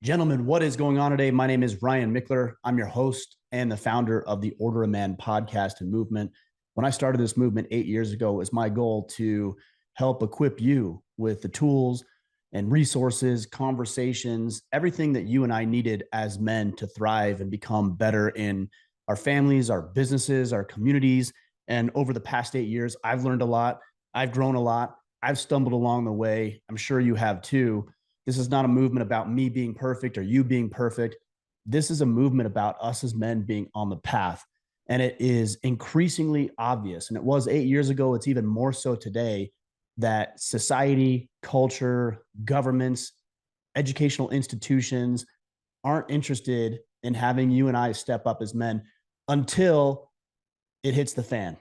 Gentlemen, what is going on today? My name is Ryan Mickler. I'm your host and the founder of the Order of Man podcast and movement. When I started this movement 8 years ago, it was my goal to help equip you with the tools and resources, conversations, everything that you and I needed as men to thrive and become better in our families, our businesses, our communities. And over the past 8 years, I've learned a lot. I've grown a lot. I've stumbled along the way. I'm sure you have too. This is not a movement about me being perfect or you being perfect. This is a movement about us as men being on the path. And it is increasingly obvious, and it was 8 years ago, it's even more so today, that society, culture, governments, educational institutions aren't interested in having you and I step up as men until it hits the fan,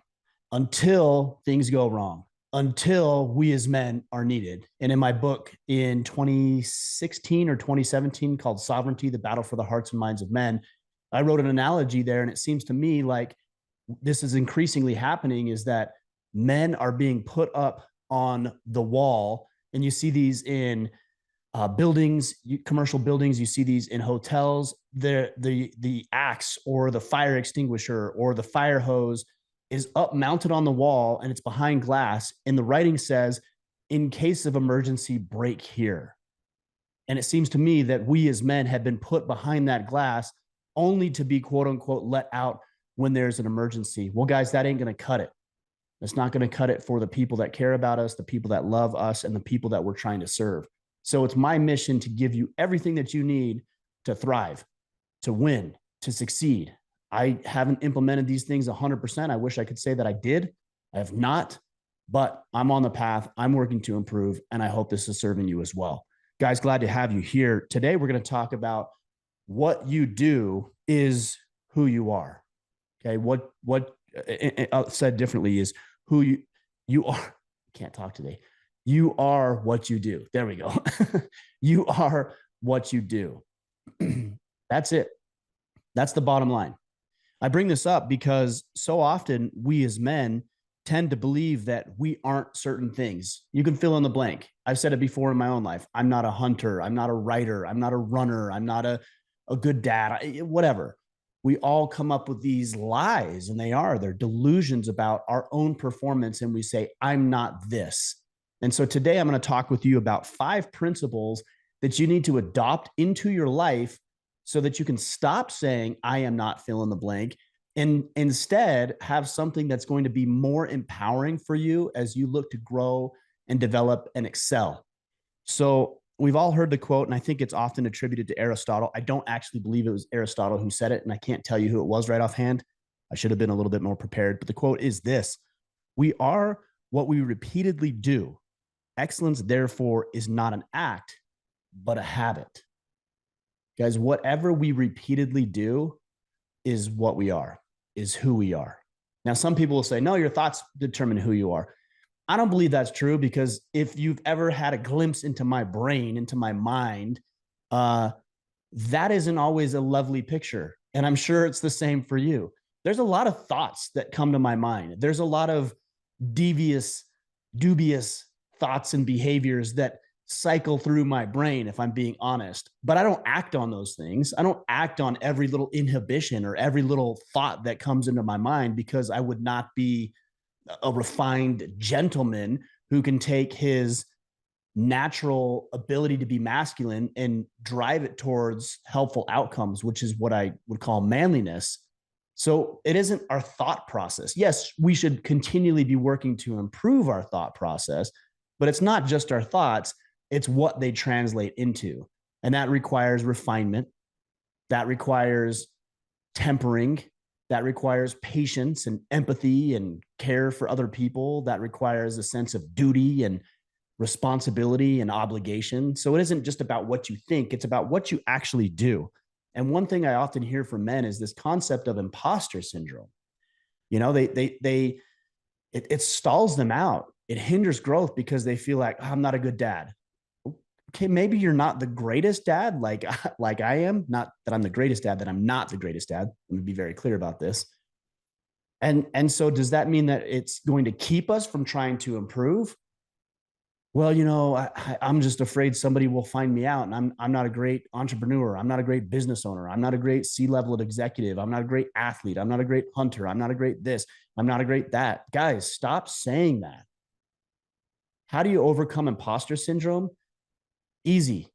until things go wrong, until we as men are needed. And in my book in 2016 or 2017 called Sovereignty, the Battle for the Hearts and Minds of Men, I wrote an analogy there. And it seems to me like this is increasingly happening, is that men are being put up on the wall. And you see these in buildings, commercial buildings. You see these in hotels. The axe or the fire extinguisher or the fire hose is up mounted on the wall, and it's behind glass. And the writing says, "In case of emergency, break here." And it seems to me that we as men have been put behind that glass only to be quote unquote let out when there's an emergency. Well, guys, that ain't going to cut it. It's not going to cut it for the people that care about us, the people that love us, and the people that we're trying to serve. So it's my mission to give you everything that you need to thrive, to win, to succeed. I haven't implemented these things 100%. I wish I could say that I did. I have not, but I'm on the path. I'm working to improve, and I hope this is serving you as well. Guys, glad to have you here. Today, we're going to talk about what you do is who you are. Okay, what said differently is who you are. I can't talk today. You are what you do. There we go. You are what you do. That's it. That's the bottom line. I bring this up because so often we as men tend to believe that we aren't certain things. You can fill in the blank. I've said it before in my own life. I'm not a hunter. I'm not a writer. I'm not a runner. I'm not a good dad, whatever. We all come up with these lies, and they're delusions about our own performance. And we say, I'm not this. And so today I'm going to talk with you about 5 principles that you need to adopt into your life so that you can stop saying, I am not fill in the blank, and instead have something that's going to be more empowering for you as you look to grow and develop and excel. So we've all heard the quote, and I think it's often attributed to Aristotle. I don't actually believe it was Aristotle who said it, and I can't tell you who it was right offhand. I should have been a little bit more prepared, but the quote is this: we are what we repeatedly do. Excellence, therefore, is not an act, but a habit. Guys, whatever we repeatedly do is what we are, is who we are. Now, some people will say, no, your thoughts determine who you are. I don't believe that's true, because if you've ever had a glimpse into my brain, into my mind, that isn't always a lovely picture. And I'm sure it's the same for you. There's a lot of thoughts that come to my mind. There's a lot of dubious thoughts and behaviors that cycle through my brain, if I'm being honest, but I don't act on those things. I don't act on every little inhibition or every little thought that comes into my mind, because I would not be a refined gentleman who can take his natural ability to be masculine and drive it towards helpful outcomes, which is what I would call manliness. So it isn't our thought process. Yes, we should continually be working to improve our thought process, but it's not just our thoughts, it's what they translate into. And that requires refinement. That requires tempering. That requires patience and empathy and care for other people. That requires a sense of duty and responsibility and obligation. So it isn't just about what you think, it's about what you actually do. And one thing I often hear from men is this concept of imposter syndrome. You know, it stalls them out. It hinders growth because they feel like, oh, I'm not a good dad. Okay, maybe you're not the greatest dad, like I am. Not that I'm the greatest dad, that I'm not the greatest dad. Let me be very clear about this. And so does that mean that it's going to keep us from trying to improve? Well, I'm just afraid somebody will find me out, and I'm not a great entrepreneur. I'm not a great business owner. I'm not a great C-level executive. I'm not a great athlete. I'm not a great hunter. I'm not a great this. I'm not a great that. Guys, stop saying that. How do you overcome imposter syndrome? Easy.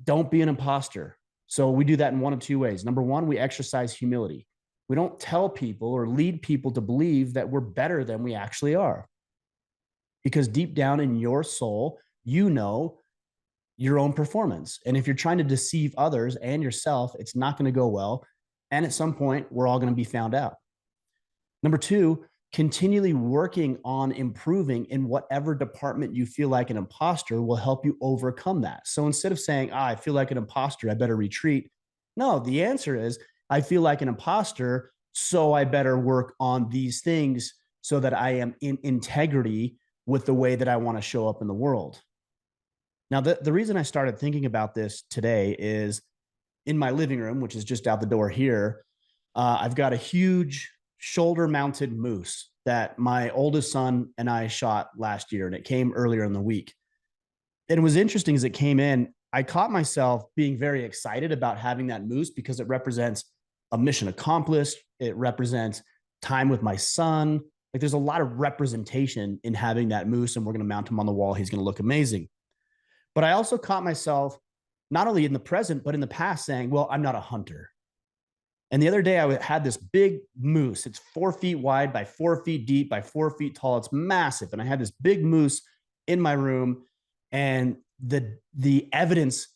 Don't be an imposter. So we do that in one of two ways. Number one, we exercise humility. We don't tell people or lead people to believe that we're better than we actually are. Because deep down in your soul, you know your own performance. And if you're trying to deceive others and yourself, it's not going to go well. And at some point, we're all going to be found out. Number two, continually working on improving in whatever department you feel like an imposter will help you overcome that. So instead of saying, I feel like an imposter, I better retreat. No, the answer is, I feel like an imposter, so I better work on these things so that I am in integrity with the way that I want to show up in the world. Now, the reason I started thinking about this today is in my living room, which is just out the door here. I've got a huge shoulder mounted moose that my oldest son and I shot last year, and it came earlier in the week. And it was interesting as it came in, I caught myself being very excited about having that moose because it represents a mission accomplished. It represents time with my son. Like there's a lot of representation in having that moose, and we're going to mount him on the wall. He's going to look amazing. But I also caught myself not only in the present, but in the past saying, well, I'm not a hunter. And the other day I had this big moose. It's 4 feet wide by 4 feet deep by 4 feet tall. It's massive. And I had this big moose in my room, and the evidence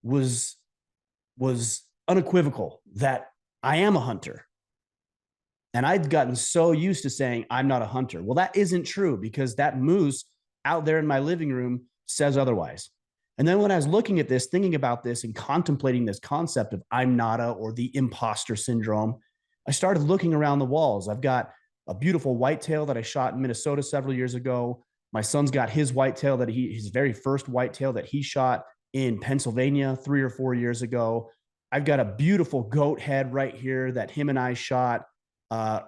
was unequivocal that I am a hunter. And I'd gotten so used to saying I'm not a hunter. Well, that isn't true because that moose out there in my living room says otherwise. And then when I was looking at this, thinking about this and contemplating this concept of I'm nada or the imposter syndrome, I started looking around the walls. I've got a beautiful whitetail that I shot in Minnesota several years ago. My son's got his whitetail his very first whitetail that he shot in Pennsylvania 3 or 4 years ago. I've got a beautiful goat head right here that him and I shot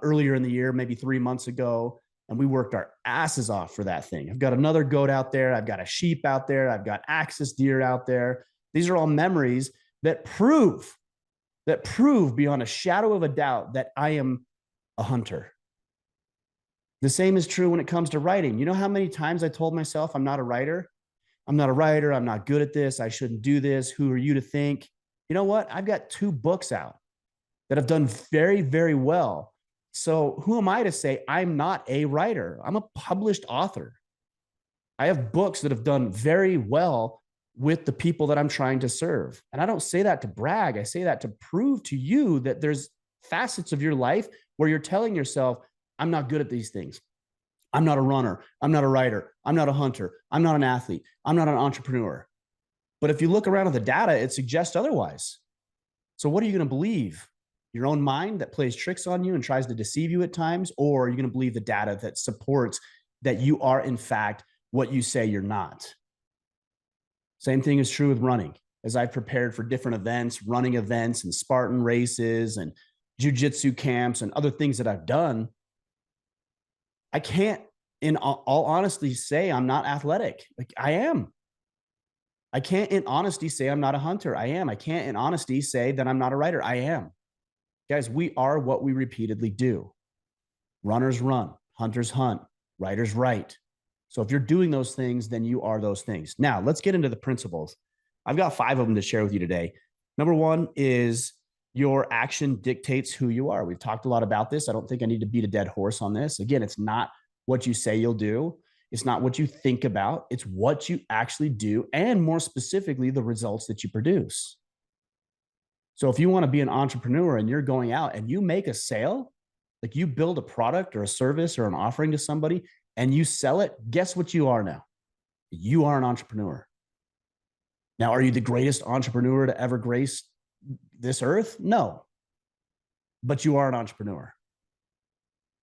earlier in the year, maybe 3 months ago. And we worked our asses off for that thing. I've got another goat out there. I've got a sheep out there. I've got axis deer out there. These are all memories that prove beyond a shadow of a doubt that I am a hunter. The same is true when it comes to writing. You know how many times I told myself I'm not a writer? I'm not a writer. I'm not good at this. I shouldn't do this. Who are you to think? You know what? I've got 2 books out that have done very, very well. So who am I to say I'm not a writer? I'm a published author. I have books that have done very well with the people that I'm trying to serve. And I don't say that to brag. I say that to prove to you that there's facets of your life where you're telling yourself, I'm not good at these things. I'm not a runner. I'm not a writer. I'm not a hunter. I'm not an athlete. I'm not an entrepreneur. But if you look around at the data, it suggests otherwise. So what are you going to believe? Your own mind that plays tricks on you and tries to deceive you at times, or are you going to believe the data that supports that you are in fact what you say you're not? Same thing is true with running. As I've prepared for different events, running events and Spartan races and jujitsu camps and other things that I've done, I can't in all honesty say I'm not athletic. Like I am. I can't in honesty say I'm not a hunter. I am. I can't in honesty say that I'm not a writer. I am. Guys, we are what we repeatedly do. Runners run, hunters hunt, writers write. So if you're doing those things, then you are those things. Now, let's get into the principles. I've got 5 of them to share with you today. Number 1 is your action dictates who you are. We've talked a lot about this. I don't think I need to beat a dead horse on this. Again, it's not what you say you'll do. It's not what you think about. It's what you actually do, and more specifically, the results that you produce. So if you want to be an entrepreneur and you're going out and you make a sale, like you build a product or a service or an offering to somebody and you sell it, guess what you are now? You are an entrepreneur. Now, are you the greatest entrepreneur to ever grace this earth? No. But you are an entrepreneur.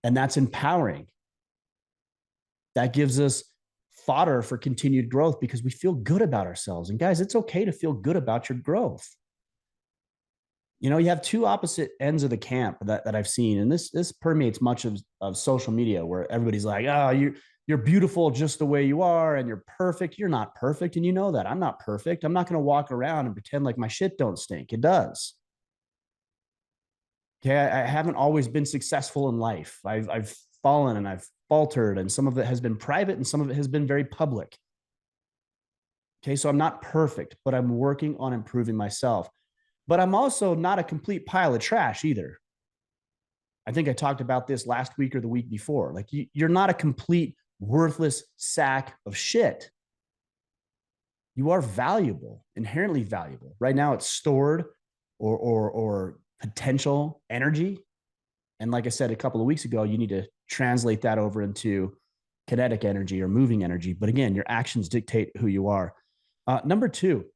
And that's empowering. That gives us fodder for continued growth because we feel good about ourselves. And guys, it's okay to feel good about your growth. You know, you have 2 opposite ends of the camp that I've seen. And this permeates much of social media where everybody's like, oh, you're beautiful just the way you are and you're perfect. You're not perfect. And you know that. I'm not perfect. I'm not going to walk around and pretend like my shit don't stink. It does. Okay. I haven't always been successful in life. I've fallen and I've faltered, and some of it has been private and some of it has been very public. Okay. So I'm not perfect, but I'm working on improving myself. But I'm also not a complete pile of trash either. I think I talked about this last week or the week before. Like you're not a complete worthless sack of shit. You are valuable, inherently valuable. Right now, it's stored or potential energy. And like I said a couple of weeks ago, you need to translate that over into kinetic energy or moving energy. But again, your actions dictate who you are. Number two,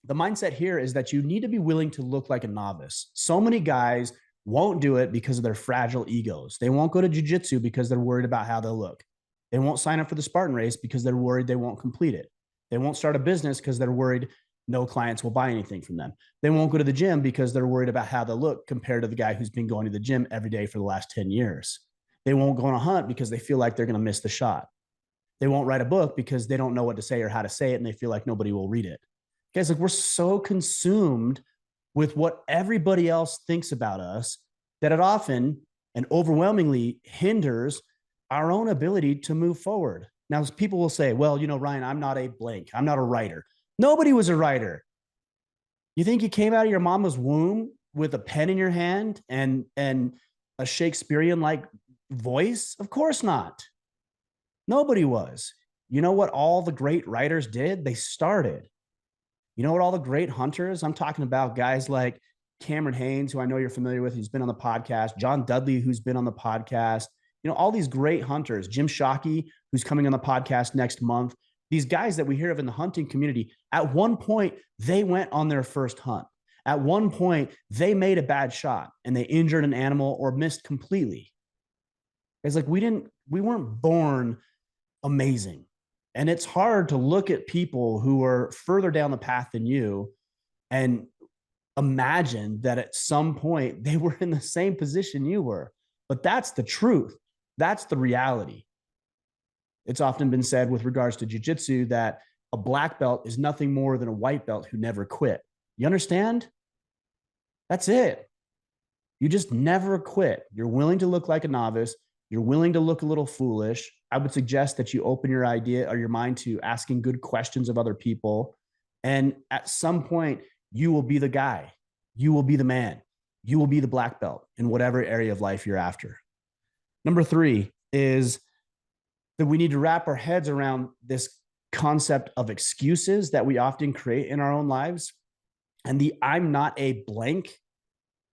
the mindset here is that you need to be willing to look like a novice. So many guys won't do it because of their fragile egos. They won't go to jiu-jitsu because they're worried about how they'll look. They won't sign up for the Spartan race because they're worried they won't complete it. They won't start a business because they're worried no clients will buy anything from them. They won't go to the gym because they're worried about how they look compared to the guy who's been going to the gym every day for the last 10 years. They won't go on a hunt because they feel like they're going to miss the shot. They won't write a book because they don't know what to say or how to say it, and they feel like nobody will read it. Guys, like we're so consumed with what everybody else thinks about us that it often and overwhelmingly hinders our own ability to move forward. Now, people will say, well, Ryan, I'm not a blank. I'm not a writer. Nobody was a writer. You think you came out of your mama's womb with a pen in your hand and a Shakespearean-like voice? Of course not. Nobody was. You know what all the great writers did? They started. You know what all the great hunters? I'm talking about guys like Cameron Haynes, who I know you're familiar with, who's been on the podcast, John Dudley, who's been on the podcast, all these great hunters, Jim Shockey, who's coming on the podcast next month. These guys that we hear of in the hunting community, at one point, they went on their first hunt. At one point, they made a bad shot and they injured an animal or missed completely. It's like we weren't born amazing. And it's hard to look at people who are further down the path than you and imagine that at some point they were in the same position you were. But that's the truth. That's the reality. It's often been said with regards to jiu-jitsu that a black belt is nothing more than a white belt who never quit. You understand? That's it. You just never quit. You're willing to look like a novice. You're willing to look a little foolish. I would suggest that you open your idea or your mind to asking good questions of other people. And at some point, you will be the guy. You will be the man. You will be the black belt in whatever area of life you're after. Number three is that we need to wrap our heads around this concept of excuses that we often create in our own lives. And the I'm not a blank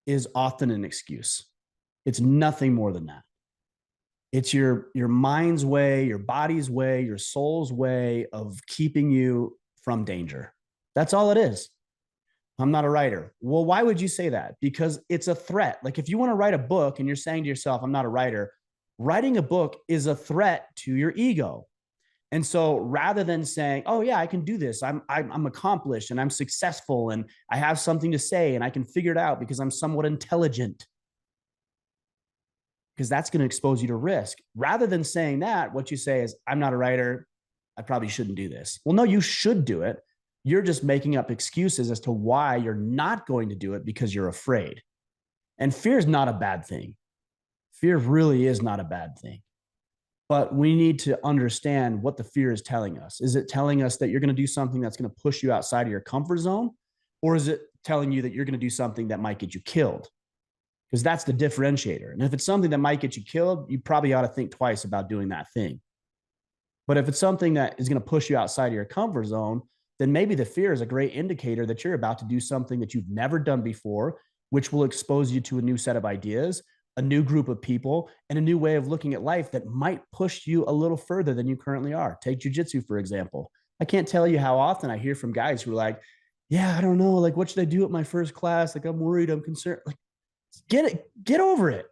is often an excuse. It's nothing more than that. It's your mind's way, your body's way, your soul's way of keeping you from danger. That's all it is. I'm not a writer. Well, why would you say that? Because it's a threat. Like if you want to write a book and you're saying to yourself, I'm not a writer, writing a book is a threat to your ego. And so rather than saying, oh yeah, I can do this. I'm accomplished and I'm successful and I have something to say and I can figure it out because I'm somewhat intelligent. Because that's going to expose you to risk. Rather than saying that, what you say is, I'm not a writer. I probably shouldn't do this. Well, no, you should do it. You're just making up excuses as to why you're not going to do it because you're afraid. And fear is not a bad thing. Fear really is not a bad thing. But we need to understand what the fear is telling us. Is it telling us that you're going to do something that's going to push you outside of your comfort zone? Or is it telling you that you're going to do something that might get you killed? Because that's the differentiator. And if it's something that might get you killed, you probably ought to think twice about doing that thing. But if it's something that is going to push you outside of your comfort zone, then maybe the fear is a great indicator that you're about to do something that you've never done before, which will expose you to a new set of ideas, a new group of people, and a new way of looking at life that might push you a little further than you currently are. Take jiu-jitsu, for example. I can't tell you how often I hear from guys who are like, yeah, I don't know. Like, what should I do at my first class? Like, I'm worried, I'm concerned. Like, get over it.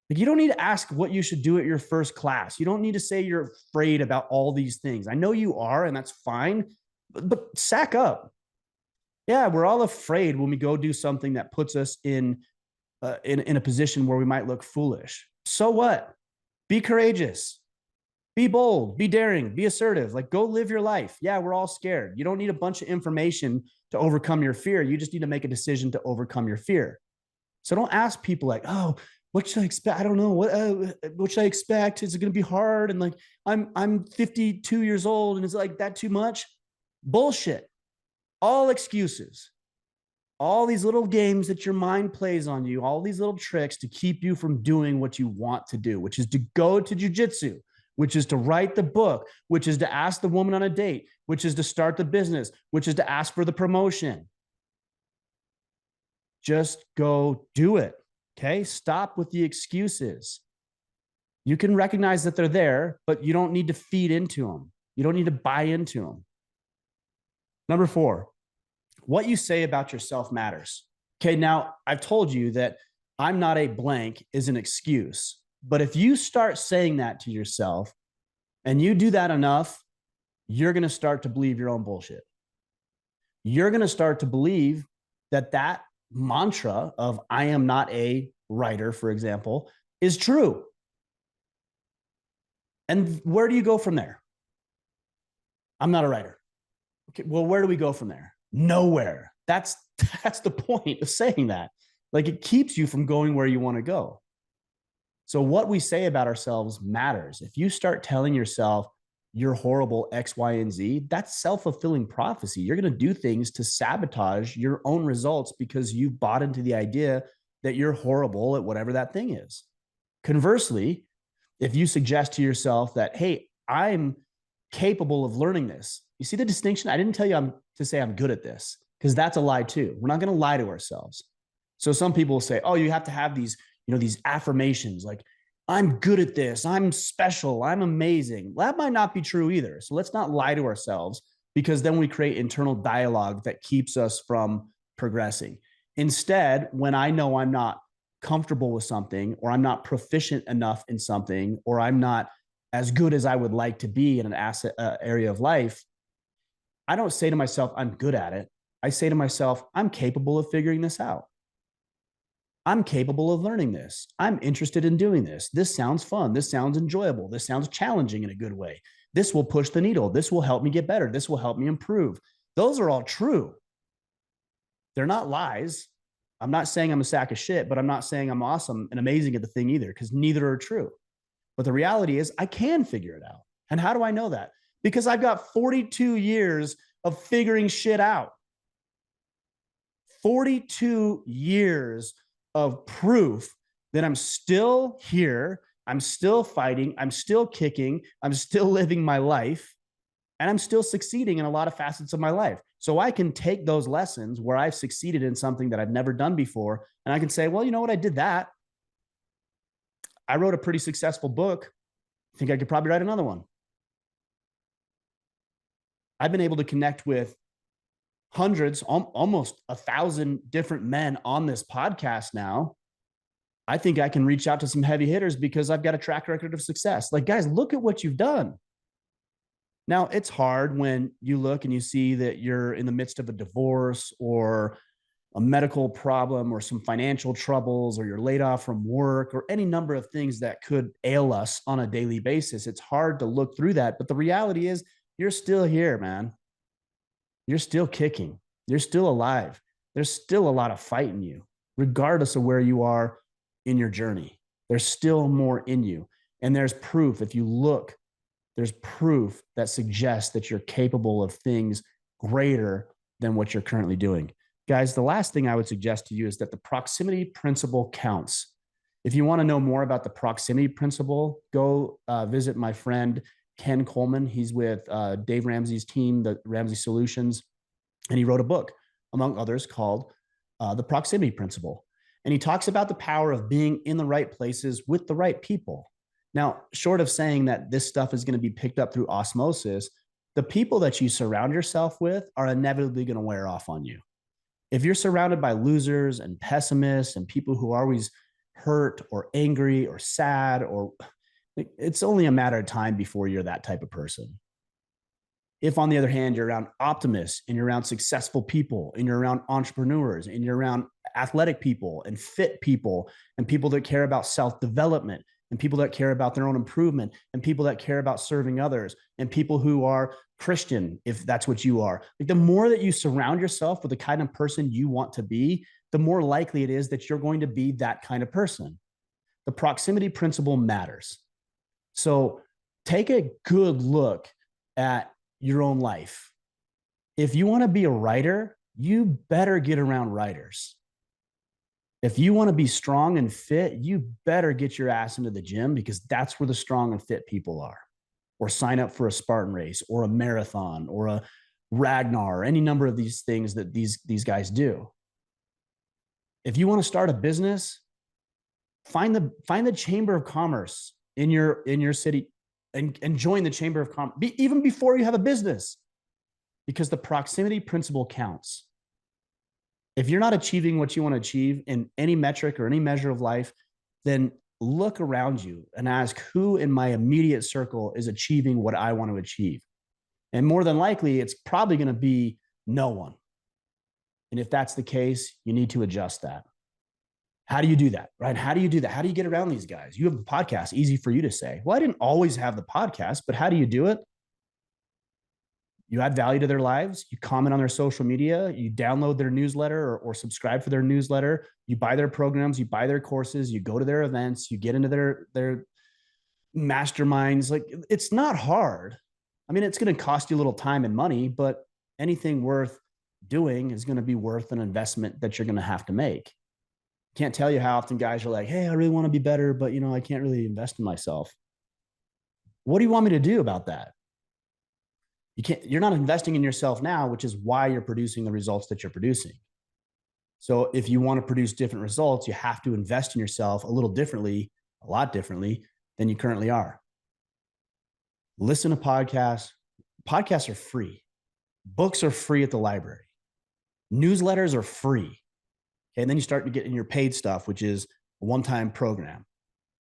Like, you don't need to ask what you should do at your first class. You don't need to say you're afraid about all these things. I know you are, and that's fine, but sack up. Yeah, we're all afraid when we go do something that puts us in a position where we might look foolish. So what? Be courageous, be bold, be daring, be assertive. Like, go live your life. Yeah, we're all scared. You don't need a bunch of information to overcome your fear. You just need to make a decision to overcome your fear. So don't ask people like, oh, what should I expect? I don't know. What should I expect? Is it going to be hard? And like, I'm 52 years old, and is like that too much? Bullshit. All excuses. All these little games that your mind plays on you, all these little tricks to keep you from doing what you want to do, which is to go to jujitsu, which is to write the book, which is to ask the woman on a date, which is to start the business, which is to ask for the promotion. Just go do it. Okay. Stop with the excuses. You can recognize that they're there, but you don't need to feed into them. You don't need to buy into them. Number 4, what you say about yourself matters. Okay. Now, I've told you that I'm not a blank is an excuse. But if you start saying that to yourself and you do that enough, you're going to start to believe your own bullshit. You're going to start to believe that that mantra of I am not a writer, for example, is true. And where do you go from there? I'm not a writer. Okay, well, where do we go from there? Nowhere. That's the point of saying that. Like, it keeps you from going where you want to go. So what we say about ourselves matters. If you start telling yourself you're horrible X, Y, and Z, that's self-fulfilling prophecy. You're going to do things to sabotage your own results because you've bought into the idea that you're horrible at whatever that thing is. Conversely, if you suggest to yourself that, hey, I'm capable of learning this, you see the distinction? I didn't tell you to say I'm good at this, because that's a lie too. We're not going to lie to ourselves. So some people say, oh, you have to have these, these affirmations like, I'm good at this, I'm special, I'm amazing. Well, that might not be true either. So let's not lie to ourselves, because then we create internal dialogue that keeps us from progressing. Instead, when I know I'm not comfortable with something, or I'm not proficient enough in something, or I'm not as good as I would like to be in an area of life, I don't say to myself, I'm good at it. I say to myself, I'm capable of figuring this out. I'm capable of learning this. I'm interested in doing this. This sounds fun. This sounds enjoyable. This sounds challenging in a good way. This will push the needle. This will help me get better. This will help me improve. Those are all true. They're not lies. I'm not saying I'm a sack of shit, but I'm not saying I'm awesome and amazing at the thing either, because neither are true. But the reality is I can figure it out. And how do I know that? Because I've got 42 years of figuring shit out. 42 years of proof that I'm still here, I'm still fighting, I'm still kicking, I'm still living my life, and I'm still succeeding in a lot of facets of my life. So I can take those lessons where I've succeeded in something that I've never done before, and I can say, well, you know what? I did that. I wrote a pretty successful book. I think I could probably write another one. I've been able to connect with hundreds, almost 1,000 different men on this podcast now. I think I can reach out to some heavy hitters because I've got a track record of success. Like, guys, look at what you've done. Now, it's hard when you look and you see that you're in the midst of a divorce or a medical problem or some financial troubles, or you're laid off from work, or any number of things that could ail us on a daily basis. It's hard to look through that. But the reality is you're still here, man. You're still kicking. You're still alive. There's still a lot of fight in you, regardless of where you are in your journey. There's still more in you. And there's proof. If you look, there's proof that suggests that you're capable of things greater than what you're currently doing. Guys, the last thing I would suggest to you is that the proximity principle counts. If you want to know more about the proximity principle, go visit my friend Ken Coleman. He's with Dave Ramsey's team, the Ramsey Solutions, and he wrote a book, among others, called The Proximity Principle. And he talks about the power of being in the right places with the right people. Now, short of saying that this stuff is going to be picked up through osmosis, the people that you surround yourself with are inevitably going to wear off on you. If you're surrounded by losers and pessimists and people who are always hurt or angry or sad, or it's only a matter of time before you're that type of person. If, on the other hand, you're around optimists and you're around successful people and you're around entrepreneurs and you're around athletic people and fit people and people that care about self-development and people that care about their own improvement, and people that care about serving others, and people who are Christian, if that's what you are. Like, the more that you surround yourself with the kind of person you want to be, the more likely it is that you're going to be that kind of person. The proximity principle matters. So take a good look at your own life. If you want to be a writer, you better get around writers. If you want to be strong and fit, you better get your ass into the gym, because that's where the strong and fit people are. Or sign up for a Spartan race or a marathon or a Ragnar, or any number of these things that these guys do. If you want to start a business, find the chamber of commerce in your city, and join the chamber of commerce even before you have a business, because the proximity principle counts. If you're not achieving what you want to achieve in any metric or any measure of life, then look around you and ask, who in my immediate circle is achieving what I want to achieve? And more than likely, it's probably going to be no one. And if that's the case, you need to adjust that. How do you do that, right? How do you do that? How do you get around these guys? You have the podcast, easy for you to say. Well, I didn't always have the podcast, but how do you do it? You add value to their lives. You comment on their social media. You download their newsletter, or subscribe for their newsletter. You buy their programs. You buy their courses. You go to their events. You get into their masterminds. Like, it's not hard. I mean, it's going to cost you a little time and money, but anything worth doing is going to be worth an investment that you're going to have to make. Can't tell you how often guys are like, hey, I really want to be better, but I can't really invest in myself. What do you want me to do about that? You're not investing in yourself now, which is why you're producing the results that you're producing. So if you want to produce different results, you have to invest in yourself a lot differently than you currently are. Listen to podcasts. Podcasts are free. Books are free at the library. Newsletters are free. Okay, and then you start to get in your paid stuff, which is a one-time program,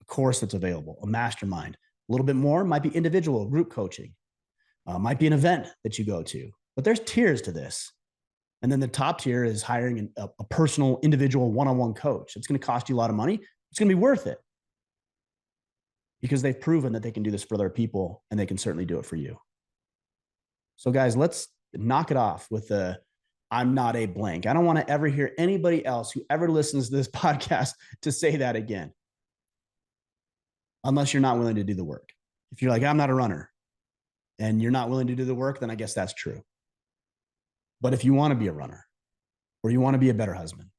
a course that's available, a mastermind. A little bit more might be individual group coaching. Might be an event that you go to, but there's tiers to this. And then the top tier is hiring a personal, individual, one-on-one coach. It's going to cost you a lot of money. It's going to be worth it, because they've proven that they can do this for other people, and they can certainly do it for you. So guys, let's knock it off with the I'm not a blank. I don't want to ever hear anybody else who ever listens to this podcast to say that again, unless you're not willing to do the work. If you're like, I'm not a runner, and you're not willing to do the work, then I guess that's true. But if you want to be a runner, or you want to be a better husband,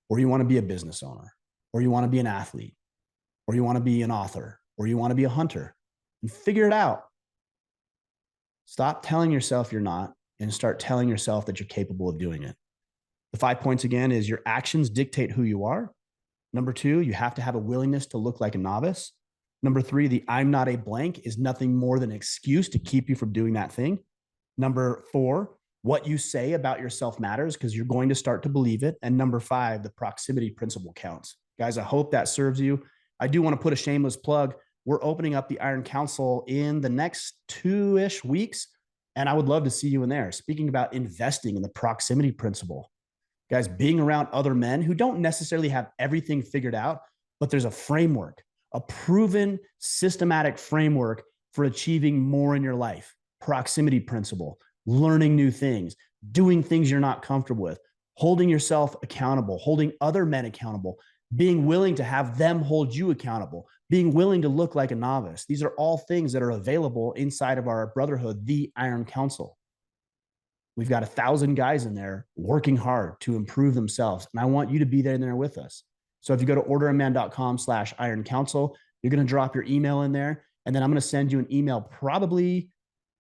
or you want to be a business owner, or you want to be an athlete, or you want to be an author, or you want to be a hunter, and figure it out. Stop telling yourself you're not, and start telling yourself that you're capable of doing it. The 5 points again is: your actions dictate who you are. Number 2, you have to have a willingness to look like a novice. Number 3, the I'm not a blank is nothing more than an excuse to keep you from doing that thing. Number 4, what you say about yourself matters, because you're going to start to believe it. And number 5, the proximity principle counts. Guys, I hope that serves you. I do want to put a shameless plug. We're opening up the Iron Council in the next 2-ish weeks, and I would love to see you in there. Speaking about investing in the proximity principle. Guys, being around other men who don't necessarily have everything figured out, but there's a framework, a proven systematic framework for achieving more in your life. Proximity principle, learning new things, doing things you're not comfortable with, holding yourself accountable, holding other men accountable, being willing to have them hold you accountable, being willing to look like a novice. These are all things that are available inside of our brotherhood, the Iron Council. We've got 1,000 guys in there working hard to improve themselves. And I want you to be there with us. So if you go to orderaman.com/Iron Council, you're going to drop your email in there. And then I'm going to send you an email probably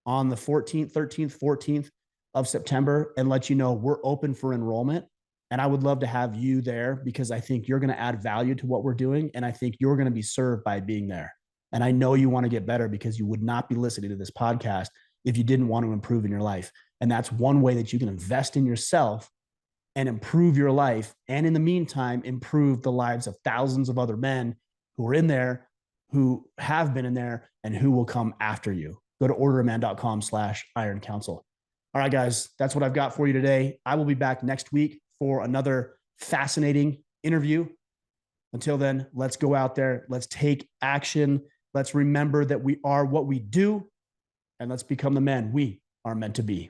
on the 14th, 13th, 14th of September, and let you know we're open for enrollment. And I would love to have you there, because I think you're going to add value to what we're doing. And I think you're going to be served by being there. And I know you want to get better, because you would not be listening to this podcast if you didn't want to improve in your life. And that's one way that you can invest in yourself and improve your life. And in the meantime, improve the lives of thousands of other men who are in there, who have been in there, and who will come after you. Go to orderaman.com/Iron Council. All right, guys, that's what I've got for you today. I will be back next week for another fascinating interview. Until then, let's go out there. Let's take action. Let's remember that we are what we do, and let's become the men we are meant to be.